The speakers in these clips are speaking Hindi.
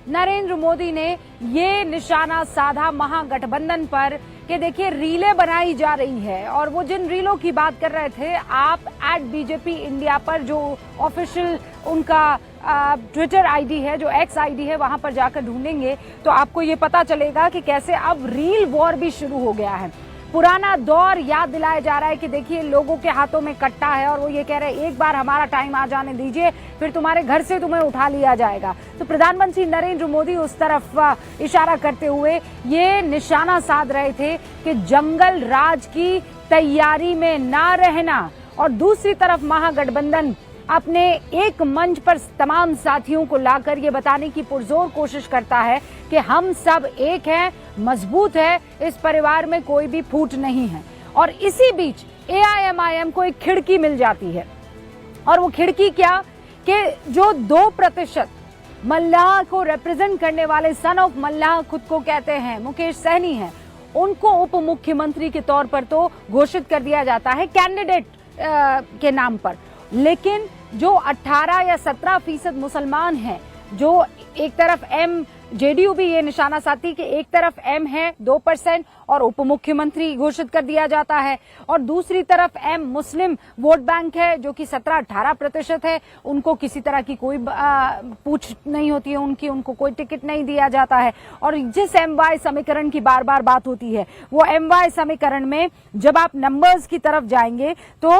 नरेंद्र मोदी ने ये निशाना साधा महागठबंधन पर कि देखिए रीलें बनाई जा रही है। और वो जिन रीलों की बात कर रहे थे, आप @BJP इंडिया पर जो ऑफिशियल उनका ट्विटर आईडी है, जो एक्स आईडी है, वहां पर जाकर ढूंढेंगे तो आपको ये पता चलेगा कि कैसे अब रील वॉर भी शुरू हो गया है। पुराना दौर याद दिलाया जा रहा है कि देखिए लोगों के हाथों में कट्टा है और वो ये कह रहे हैं एक बार हमारा टाइम आ जाने दीजिए, फिर तुम्हारे घर से तुम्हें उठा लिया जाएगा। तो प्रधानमंत्री नरेंद्र मोदी उस तरफ इशारा करते हुए ये निशाना साध रहे थे कि जंगल राज की तैयारी में ना रहना। और दूसरी तरफ महागठबंधन अपने एक मंच पर तमाम साथियों को लाकर ये बताने की पुरजोर कोशिश करता है कि हम सब एक हैं, मजबूत है, इस परिवार में कोई भी फूट नहीं है। और इसी बीच AIMIM को एक खिड़की मिल जाती है। और वो खिड़की क्या कि जो 2% मल्लाह को रिप्रेजेंट करने वाले सन ऑफ मल्लाह खुद को कहते हैं, मुकेश सहनी हैं, उनको उप मुख्यमंत्री के तौर पर तो घोषित कर दिया जाता है कैंडिडेट के नाम पर। लेकिन जो 18 या 17% मुसलमान हैं, जो एक तरफ JDU भी ये निशाना साधी कि एक तरफ M है 2% और उप मुख्यमंत्री घोषित कर दिया जाता है, और दूसरी तरफ M मुस्लिम वोट बैंक है जो कि 17-18% है। उनको किसी तरह की कोई पूछ नहीं होती है, उनको कोई टिकट नहीं दिया जाता है। और जिस MY समीकरण की बार बार बात होती है, वो MY समीकरण में जब आप नंबर्स की तरफ जाएंगे तो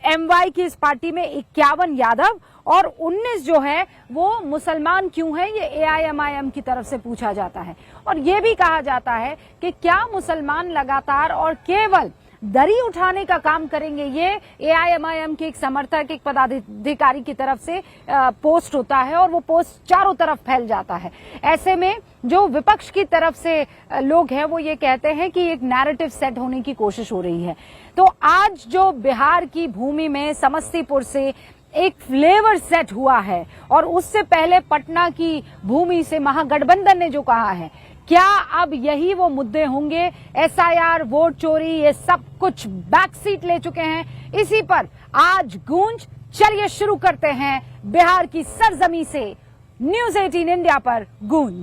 MY की इस पार्टी में 51 यादव और 19 जो है वो मुसलमान क्यों है, ये AIMIM की तरफ से पूछा जाता है। और ये भी कहा जाता है कि क्या मुसलमान लगातार और केवल दरी उठाने का काम करेंगे। ये AIMIM के एक समर्थक, एक पदाधिकारी की तरफ से पोस्ट होता है और वो पोस्ट चारों तरफ फैल जाता है। ऐसे में जो विपक्ष की तरफ से लोग हैं वो ये कहते हैं कि एक नैरेटिव सेट होने की कोशिश हो रही है। तो आज जो बिहार की भूमि में समस्तीपुर से एक फ्लेवर सेट हुआ है और उससे पहले पटना की भूमि से महागठबंधन ने जो कहा है, क्या अब यही वो मुद्दे होंगे? SIR, वोट चोरी, ये सब कुछ बैक सीट ले चुके हैं। इसी पर आज गूंज। चलिए शुरू करते हैं बिहार की सरजमी से न्यूज़ 18 इंडिया पर गूंज।